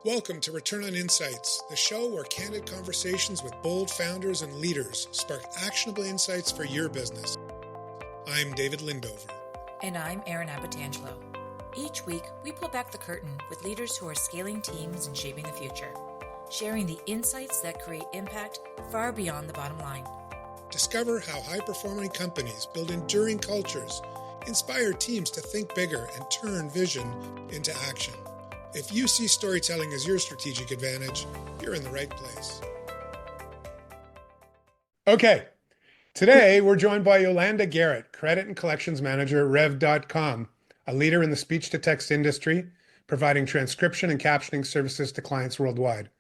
Welcome to Return on Insights, the show where candid conversations with bold founders and leaders spark actionable insights for your business. I'm David Lindover. And I'm Erin Abatangelo. Each week, we pull back the curtain with leaders who are scaling teams and shaping the future, sharing the insights that create impact far beyond the bottom line. Discover how high-performing companies build enduring cultures, inspire teams to think bigger, and turn vision into action. If you see storytelling as your strategic advantage, you're in the right place. Okay, today we're joined by Yolanda Garrett, Credit and Collections Manager at Rev.com, a leader in the speech-to-text industry, providing transcription and captioning services to clients worldwide.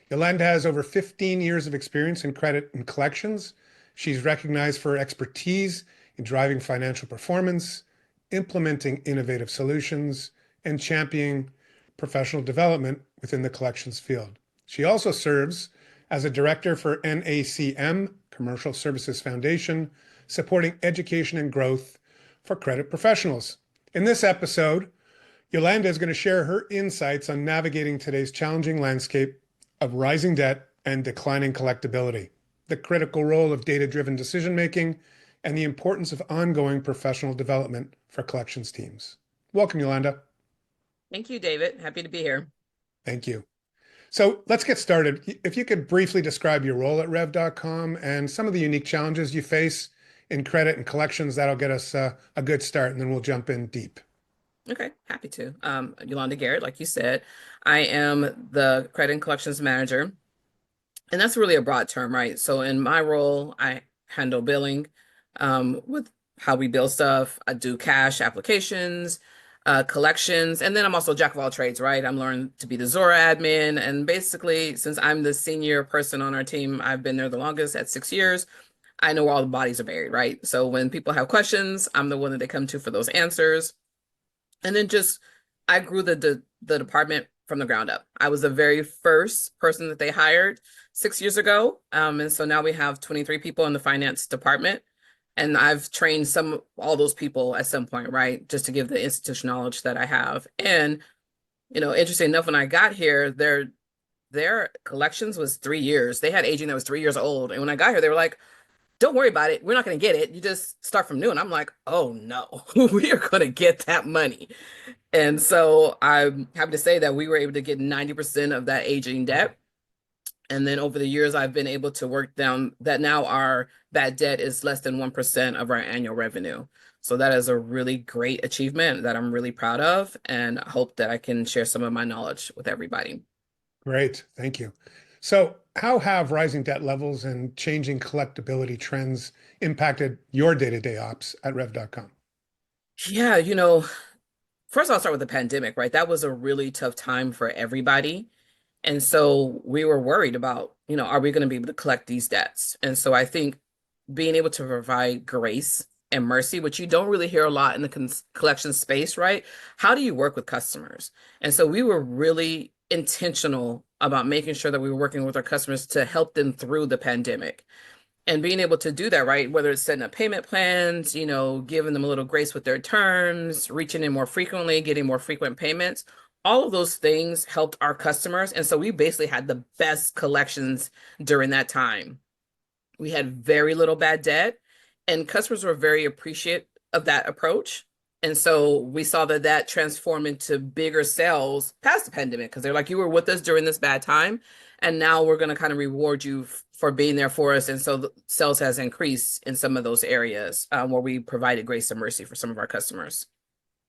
Yolanda has over 15 years of experience in credit and collections. She's recognized for her expertise in driving financial performance, implementing innovative solutions, and championing professional development within the collections field. She also serves as a director for NACM Commercial Services Foundation, supporting education and growth for credit professionals. In this episode, Yolanda is going to share her insights on navigating today's challenging landscape of rising debt and declining collectibility, the critical role of data-driven decision-making, and the importance of ongoing professional development for collections teams. Welcome, Yolanda. Thank you, David. Happy to be here. Thank you. So let's get started. If you could briefly describe your role at Rev.com and some of the unique challenges you face in credit and collections, that'll get us a good start, and then we'll jump in deep. Okay, happy to. Yolanda Garrett, like you said, I am the Credit and Collections Manager, and that's really a broad term, right? So in my role, I handle billing with how we bill stuff. I do cash applications, collections, and then I'm also a jack of all trades, right? I'm learning to be the Zora admin, and basically, since I'm the senior person on our team, I've been there the longest at 6 years. I know where all the bodies are buried, right? So when people have questions, I'm the one that they come to for those answers. And then I grew the department from the ground up. I was the very first person that they hired 6 years ago, and so now we have 23 people in the finance department. And I've trained all those people at some point, right? Just to give the institutional knowledge that I have. And, interesting enough, when I got here, their collections was 3 years. They had aging that was 3 years old. And when I got here, they were like, don't worry about it. We're not going to get it. You just start from new. And I'm like, oh no, we are going to get that money. And so I'm happy to say that we were able to get 90% of that aging debt. And then over the years, I've been able to work down that. Now our bad debt is less than 1% of our annual revenue. So that is a really great achievement that I'm really proud of, and I hope that I can share some of my knowledge with everybody. Great, thank you. So how have rising debt levels and changing collectibility trends impacted your day-to-day ops at Rev.com? Yeah, first I'll start with the pandemic, right? That was a really tough time for everybody. And so we were worried about, are we going to be able to collect these debts? And so I think being able to provide grace and mercy, which you don't really hear a lot in the collection space, right? How do you work with customers? And so we were really intentional about making sure that we were working with our customers to help them through the pandemic. And being able to do that, right? Whether it's setting up payment plans, giving them a little grace with their terms, reaching in more frequently, getting more frequent payments. All of those things helped our customers. And so we basically had the best collections during that time. We had very little bad debt, and customers were very appreciative of that approach. And so we saw that transformed into bigger sales past the pandemic, because they're like, you were with us during this bad time, and now we're going to kind of reward you for being there for us. And so the sales has increased in some of those areas where we provided grace and mercy for some of our customers.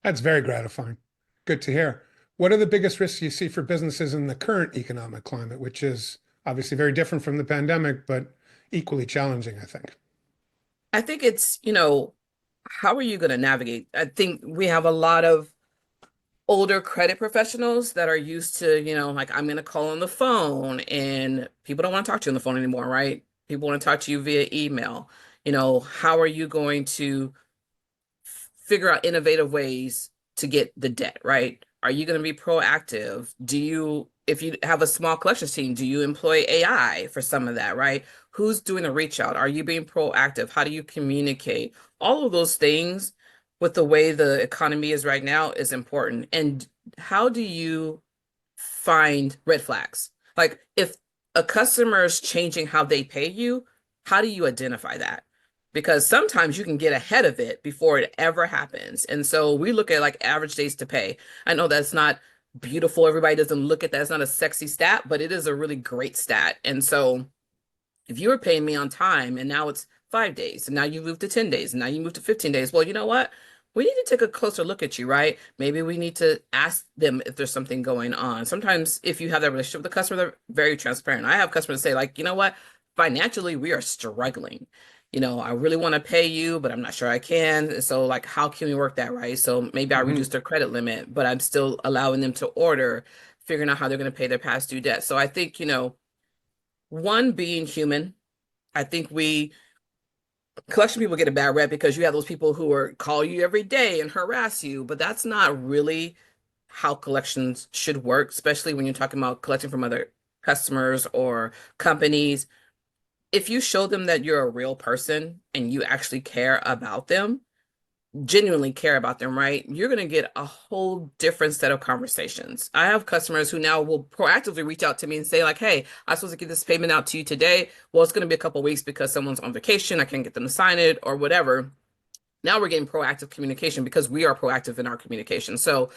That's very gratifying. Good to hear. What are the biggest risks you see for businesses in the current economic climate, which is obviously very different from the pandemic, but equally challenging, I think? I think it's, how are you going to navigate? I think we have a lot of older credit professionals that are used to, like, I'm going to call on the phone, and people don't want to talk to you on the phone anymore, right? People want to talk to you via email. How are you going to figure out innovative ways to get the debt, right? Are you going to be proactive? If you have a small collections team, do you employ AI for some of that, right? Who's doing the reach out? Are you being proactive? How do you communicate? All of those things with the way the economy is right now is important. And how do you find red flags. Like if a customer is changing how they pay you, how do you identify that? Because sometimes you can get ahead of it before it ever happens. And so we look at like average days to pay. I know that's not beautiful. Everybody doesn't look at that. It's not a sexy stat, but it is a really great stat. And so if you were paying me on time and now it's 5 days and now you move to 10 days and now you move to 15 days, well, you know what? We need to take a closer look at you, right? Maybe we need to ask them if there's something going on. Sometimes if you have that relationship with the customer, they're very transparent. I have customers say like, you know what? Financially, we are struggling. I really want to pay you, but I'm not sure I can. So like, how can we work that, right? So maybe I reduce their credit limit, but I'm still allowing them to order, figuring out how they're going to pay their past due debt. So I think, one, being human. I think collection people get a bad rep because you have those people who call you every day and harass you, but that's not really how collections should work, especially when you're talking about collecting from other customers or companies. If you show them that you're a real person and you actually care about them, genuinely care about them, right? You're going to get a whole different set of conversations. I have customers who now will proactively reach out to me and say like, hey, I'm supposed to get this payment out to you today. Well, it's going to be a couple of weeks because someone's on vacation. I can't get them to sign it or whatever. Now we're getting proactive communication because we are proactive in our communication. So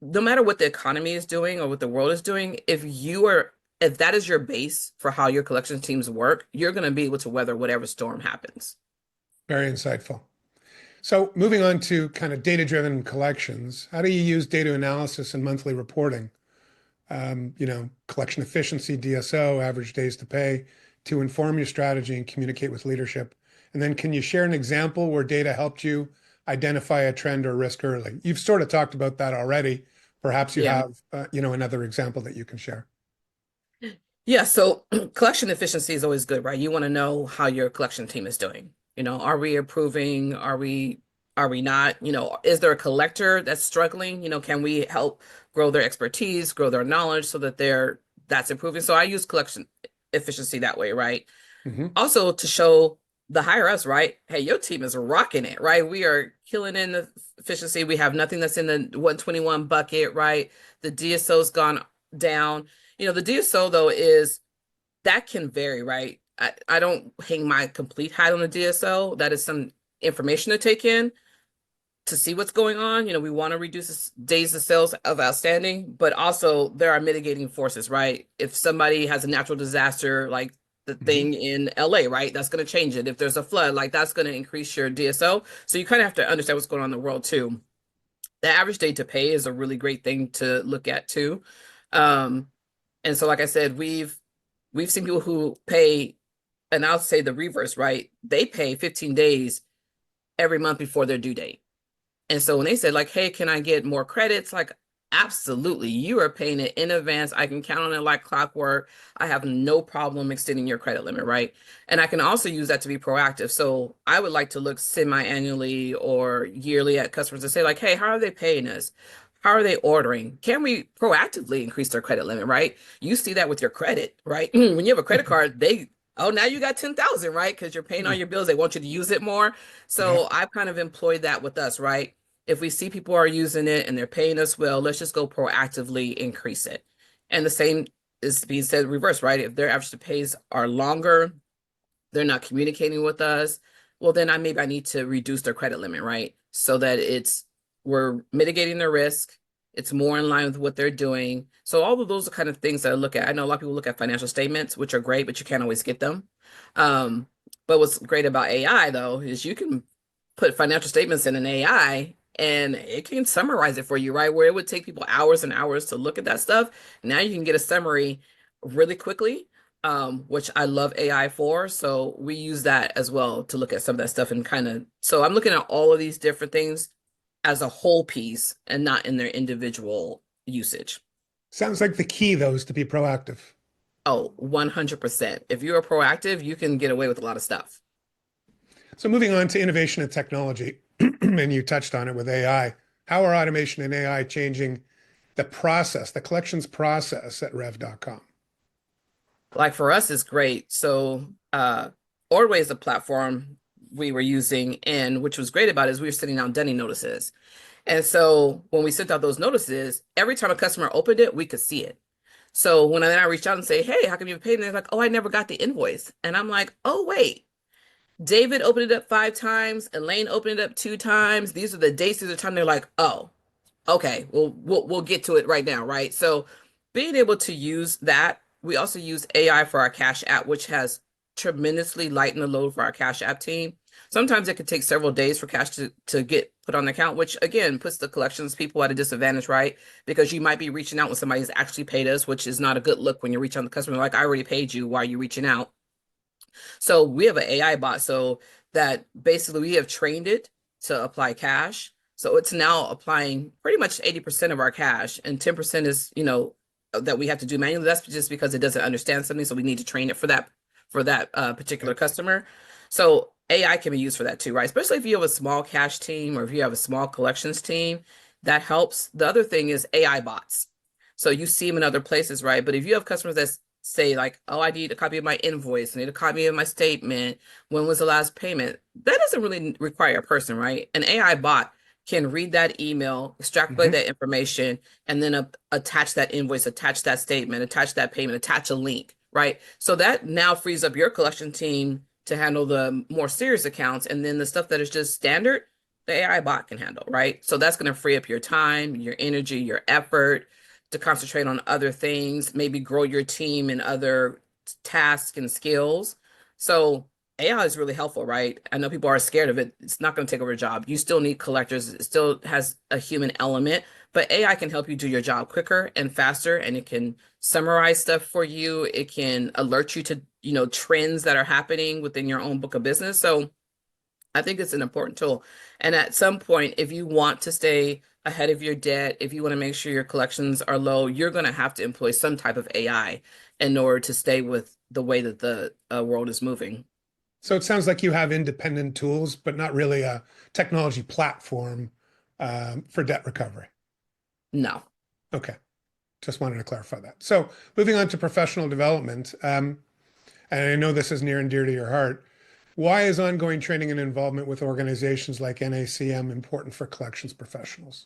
no matter what the economy is doing or what the world is doing, if that is your base for how your collection teams work, you're going to be able to weather whatever storm happens. Very insightful. So moving on to kind of data-driven collections, how do you use data analysis and monthly reporting? Collection efficiency, DSO, average days to pay, to inform your strategy and communicate with leadership. And then can you share an example where data helped you identify a trend or risk early? You've sort of talked about that already. Perhaps you have, another example that you can share. Yeah, so collection efficiency is always good, right? You want to know how your collection team is doing. Are we approving? Are we not? Is there a collector that's struggling? Can we help grow their expertise, grow their knowledge so that that's improving? So I use collection efficiency that way, right? Also to show the higher ups, right? Hey, your team is rocking it, right? We are killing in the efficiency. We have nothing that's in the 121 bucket, right? The DSO's gone down. The DSO though that can vary, right? I don't hang my complete hat on the DSO. That is some information to take in to see what's going on. We want to reduce days of sales of outstanding, but also there are mitigating forces, right? If somebody has a natural disaster, like the thing in LA, right? That's going to change it. If there's a flood, like that's going to increase your DSO. So you kind of have to understand what's going on in the world too. The average day to pay is a really great thing to look at too. And so, like I said, we've seen people who pay, and I'll say the reverse, right? They pay 15 days every month before their due date. And so when they said like, hey, can I get more credits? Like, absolutely. You are paying it in advance. I can count on it like clockwork. I have no problem extending your credit limit, right? And I can also use that to be proactive. So I would like to look semi-annually or yearly at customers and say like, hey, how are they paying us? How are they ordering? Can we proactively increase their credit limit, right? You see that with your credit, right? When you have a credit card, now you got 10,000, right? Because you're paying all your bills. They want you to use it more. So I've kind of employed that with us, right? If we see people are using it and they're paying us well, let's just go proactively increase it. And the same is being said reverse, right? If their average pays are longer, they're not communicating with us, well, then I need to reduce their credit limit, right? So that we're mitigating their risk. It's more in line with what they're doing. So all of those are kind of things that I look at. I know a lot of people look at financial statements, which are great, but you can't always get them. But what's great about AI though, is you can put financial statements in an AI and it can summarize it for you, right? Where it would take people hours and hours to look at that stuff. Now you can get a summary really quickly, which I love AI for. So we use that as well to look at some of that stuff so I'm looking at all of these different things as a whole piece and not in their individual usage. Sounds like the key, though, is to be proactive. Oh, 100%. If you are proactive, you can get away with a lot of stuff. So moving on to innovation and technology, and you touched on it with AI. How are automation and AI changing the collections process at rev.com? Like for us, it's great. So Ordway is a platform we were using, and which was great about it is we were sending out dunning notices. And so when we sent out those notices, every time a customer opened it, we could see it. So when I reached out and say, hey, how come you paid? And they're like, oh, I never got the invoice. And I'm like, oh, wait. David opened it up 5 times. Elaine opened it up 2 times. These are the dates. These are the time. They're like, oh, okay, well, we'll get to it right now, right? So being able to use that, we also use AI for our Cash App, which has tremendously lightened the load for our Cash App team. Sometimes it could take several days for cash to get put on the account, which again puts the collections people at a disadvantage, right? Because you might be reaching out when somebody's actually paid us, which is not a good look when you're reaching out to the customer like, I already paid you. Why are you reaching out? So we have an AI bot so that basically we have trained it to apply cash. So it's now applying pretty much 80% of our cash, and 10% is, that we have to do manually. That's just because it doesn't understand something. So we need to train it for that particular customer. So AI can be used for that too, right? Especially if you have a small cash team or if you have a small collections team, that helps. The other thing is AI bots. So you see them in other places, right? But if you have customers that say like, oh, I need a copy of my invoice, I need a copy of my statement, when was the last payment? That doesn't really require a person, right? An AI bot can read that email, extrapolate that information, and then attach that invoice, attach that statement, attach that payment, attach a link, right? So that now frees up your collection team to handle the more serious accounts, and then the stuff that is just standard, the AI bot can handle, right? So that's going to free up your time, your energy, your effort to concentrate on other things, maybe grow your team in other tasks and skills. So AI is really helpful, right? I know people are scared of it. It's not going to take over a job. You still need collectors. It still has a human element, but AI can help you do your job quicker and faster, and it can summarize stuff for you. It can alert you to, trends that are happening within your own book of business. So I think it's an important tool. And at some point, if you want to stay ahead of your debt, if you want to make sure your collections are low, you're going to have to employ some type of AI in order to stay with the way that the world is moving. So it sounds like you have independent tools, but not really a technology platform for debt recovery. No. Okay. Just wanted to clarify that. So moving on to professional development, and I know this is near and dear to your heart. Why is ongoing training and involvement with organizations like NACM important for collections professionals?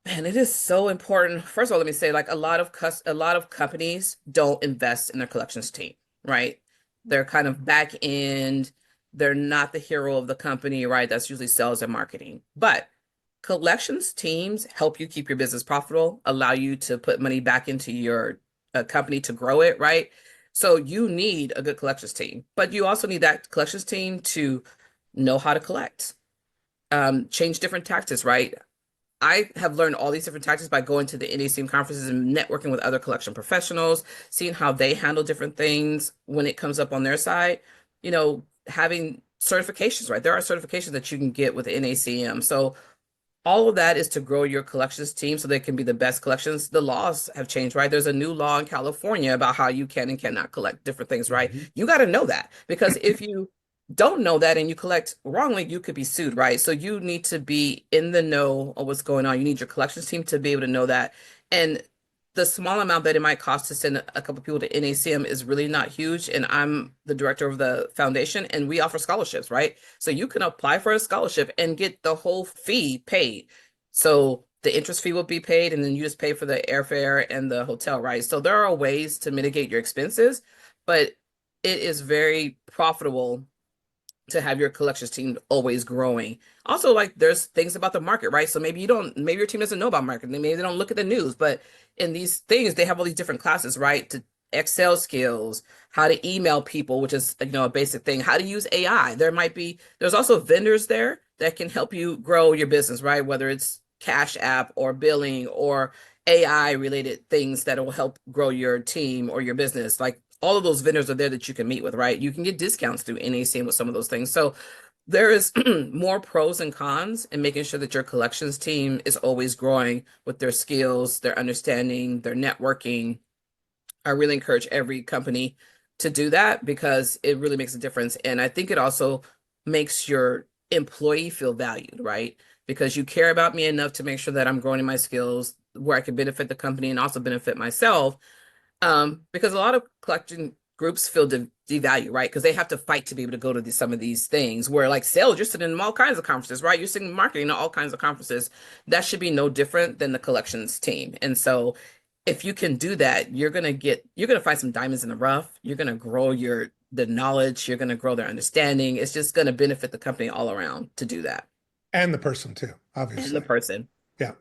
Man, it is so important. First of all, let me say, like a lot of companies don't invest in their collections team, right? They're kind of back end. They're not the hero of the company, right? That's usually sales and marketing. But collections teams help you keep your business profitable, allow you to put money back into your company to grow it, right? So you need a good collections team, but you also need that collections team to know how to collect, change different tactics, right? I have learned all these different tactics by going to the NACM conferences and networking with other collection professionals, seeing how they handle different things when it comes up on their side, having certifications, right? There are certifications that you can get with NACM. So all of that is to grow your collections team so they can be the best collections. The laws have changed, right? There's a new law in California about how you can and cannot collect different things, right? You got to know that, because if you don't know that and you collect wrongly, you could be sued, right? So you need to be in the know of what's going on. You need your collections team to be able to know that. And the small amount that it might cost to send a couple people to NACM is really not huge. And I'm the director of the foundation, and we offer scholarships, right? So you can apply for a scholarship and get the whole fee paid. So the interest fee will be paid, and then you just pay for the airfare and the hotel, right? So there are ways to mitigate your expenses, but it is very profitable to have your collections team always growing. Also, like there's things about the market, right? So maybe your team doesn't know about marketing. Maybe they don't look at the news, but in these things, they have all these different classes, right? To Excel skills, how to email people, which is, a basic thing, how to use AI. There's also vendors there that can help you grow your business, right? Whether it's Cash App or billing or AI related things that will help grow your team or your business. Like all of those vendors are there that you can meet with, right? You can get discounts through NACM with some of those things. So there is more pros and cons in making sure that your collections team is always growing with their skills, their understanding, their networking. I really encourage every company to do that because it really makes a difference. And I think it also makes your employee feel valued, right? Because you care about me enough to make sure that I'm growing in my skills where I can benefit the company and also benefit myself. Because a lot of groups feel devalued, right? Because they have to fight to be able to go to some of these things where like sales, you're sitting in all kinds of conferences, right? You're sitting in marketing at all kinds of conferences. That should be no different than the collections team. And so if you can do that, you're going to find some diamonds in the rough. You're going to grow the knowledge. You're going to grow their understanding. It's just going to benefit the company all around to do that. And the person too, And the obviously. person. Yeah,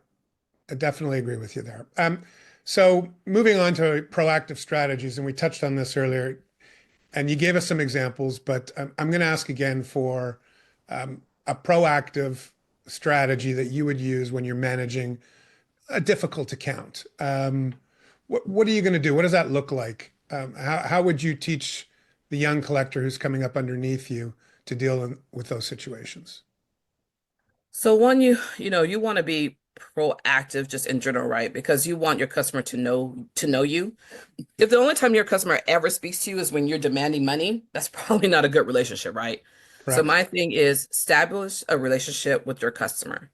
I definitely agree with you there. So moving on to proactive strategies, and we touched on this earlier, and you gave us some examples, but I'm going to ask again for a proactive strategy that you would use when you're managing a difficult account. What are you going to do? What does that look like? How would you teach the young collector who's coming up underneath you to deal with those situations? So one, you want to be proactive just in general, right? Because you want your customer to know you. If the only time your customer ever speaks to you is when you're demanding money, that's probably not a good relationship, right? So Correct. my thing is establish a relationship with your customer.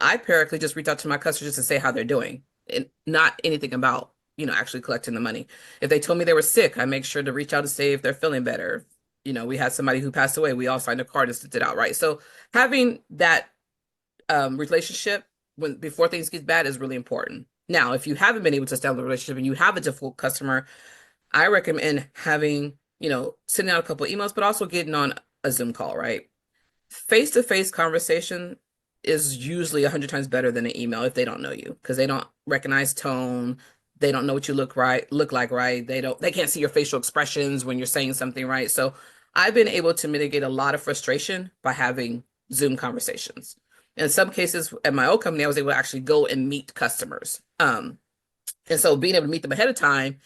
I periodically just reach out to my customers just to say how they're doing and not anything about, actually collecting the money. If they told me they were sick, I make sure to reach out to say if they're feeling better. We had somebody who passed away. We all signed a card and sent it out, right? So having that relationship before things get bad is really important. Now, if you haven't been able to establish a relationship and you have a difficult customer, I recommend sending out a couple of emails, but also getting on a Zoom call, right? Face-to-face conversation is usually 100 times better than an email if they don't know you because they don't recognize tone. They don't know what you look like, right? They can't see your facial expressions when you're saying something, right? So I've been able to mitigate a lot of frustration by having Zoom conversations. In some cases, at my old company, I was able to actually go and meet customers. And so being able to meet them ahead of time,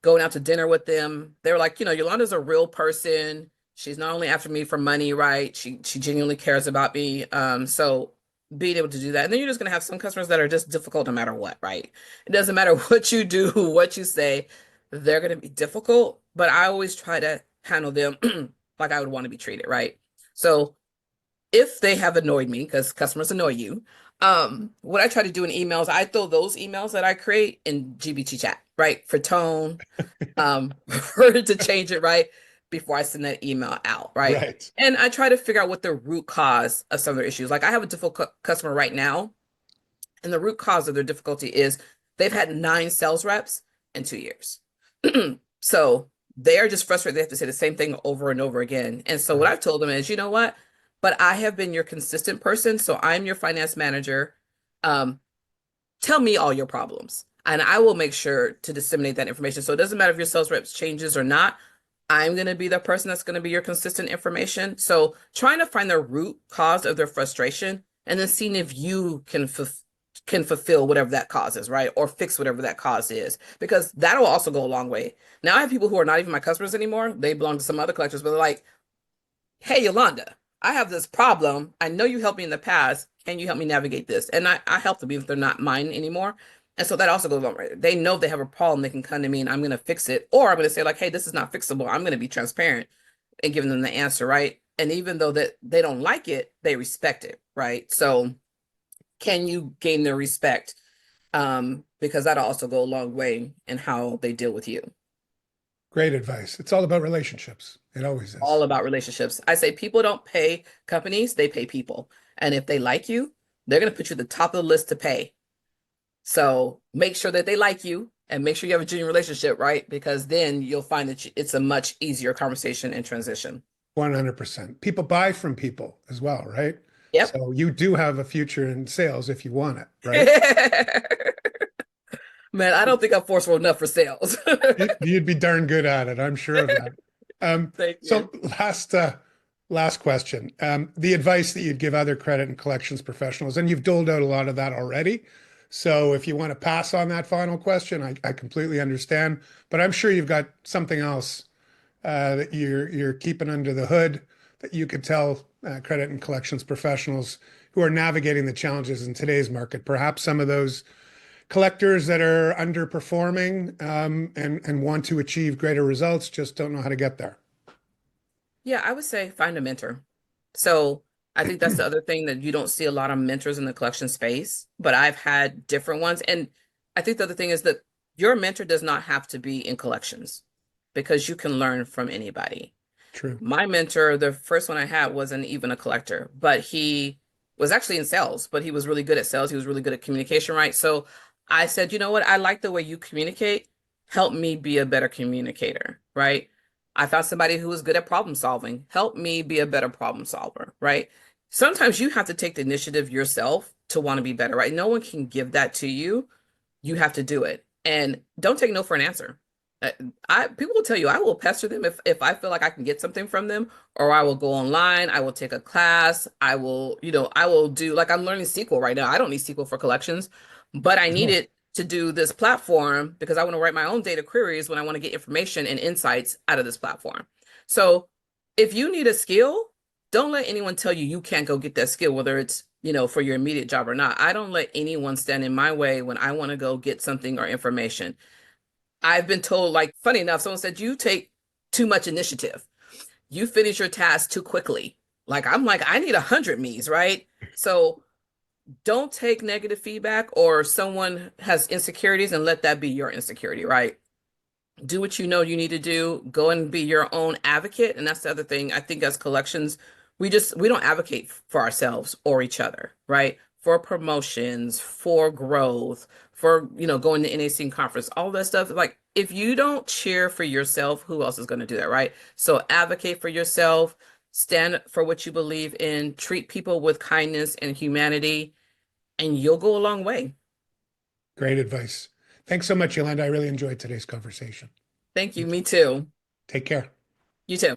going out to dinner with them, they were like, Yolanda's a real person. She's not only after me for money, right? She genuinely cares about me. So being able to do that. And then you're just going to have some customers that are just difficult no matter what, right? It doesn't matter what you do, what you say, they're going to be difficult. But I always try to handle them like I would want to be treated, right? So if they have annoyed me, because customers annoy you, what I try to do in emails, I throw those emails that I create in GBT chat, right? For tone, for to change it, right? Before I send that email out, right? Right. And I try to figure out what the root cause of some of their issues. Like I have a difficult customer right now, and the root cause of their difficulty is they've had 9 sales reps in 2 years. So they are just frustrated. They have to say the same thing over and over again. And so what Right. I've told them is, you know what? But I have been your consistent person. So I'm your finance manager. Tell me all your problems and I will make sure to disseminate that information. So it doesn't matter if your sales reps changes or not. I'm going to be the person that's going to be your consistent information. So trying to find the root cause of their frustration and then seeing if you can fulfill whatever that cause is, right? Or fix whatever that cause is, because that'll also go a long way. Now I have people who are not even my customers anymore. They belong to some other collectors, but they're like, hey, Yolanda, I have this problem. I know you helped me in the past. Can you help me navigate this? And I help them even if they're not mine anymore. And so that also goes on, right? They know they have a problem. They can come to me and I'm going to fix it. Or I'm going to say like, hey, this is not fixable. I'm going to be transparent and giving them the answer, right? And even though that they don't like it, they respect it, right? So can you gain their respect? Because that'll also go a long way in how they deal with you. Great advice. It's all about relationships. It always All is. about relationships. I say people don't pay companies, they pay people. And if they like you, they're going to put you at the top of the list to pay. So make sure that they like you and make sure you have a genuine relationship, right? Because then you'll find that it's a much easier conversation and transition. 100%. People buy from people as well, right? Yep. So you do have a future in sales if you want it, right? Man, I don't think I'm forceful enough for sales. You'd be darn good at it. I'm sure of that. Thank So you. last question. The advice that you'd give other credit and collections professionals, and you've doled out a lot of that already. So if you want to pass on that final question, I completely understand. But I'm sure you've got something else that you're keeping under the hood that you could tell credit and collections professionals who are navigating the challenges in today's market. Perhaps some of those collectors that are underperforming and want to achieve greater results just don't know how to get there. Yeah, I would say find a mentor. So I think that's the other thing that you don't see a lot of mentors in the collection space, but I've had different ones. And I think the other thing is that your mentor does not have to be in collections because you can learn from anybody. True. My mentor, the first one I had, wasn't even a collector, but he was actually in sales, but he was really good at sales. He was really good at communication, right? So I said, you know what? I like the way you communicate. Help me be a better communicator, right? I found somebody who was good at problem solving. Help me be a better problem solver, right? Sometimes you have to take the initiative yourself to want to be better, right? No one can give that to you. You have to do it. And don't take no for an answer. Uh, people will tell you I will pester them if I feel like I can get something from them, or I will go online, I will take a class, I will, I will do, like, I'm learning SQL right now. I don't need SQL for collections, but I need No. it to do this platform because I want to write my own data queries when I want to get information and insights out of this platform. So if you need a skill, don't let anyone tell you you can't go get that skill, whether it's, for your immediate job or not. I don't let anyone stand in my way when I want to go get something or information. I've been told, like, funny enough, someone said, you take too much initiative. You finish your task too quickly. Like, I'm like, I need 100 me's, right? So don't take negative feedback, or someone has insecurities and let that be your insecurity, right? Do what you know you need to do. Go and be your own advocate. And that's the other thing. I think as collections, we don't advocate for ourselves or each other, right? For promotions, for growth, for, going to NACM conference, all that stuff. Like, if you don't cheer for yourself, who else is going to do that, right? So advocate for yourself, stand for what you believe in, treat people with kindness and humanity, and you'll go a long way. Great advice. Thanks so much, Yolanda. I really enjoyed today's conversation. Thank you. Me too. Take care. You too.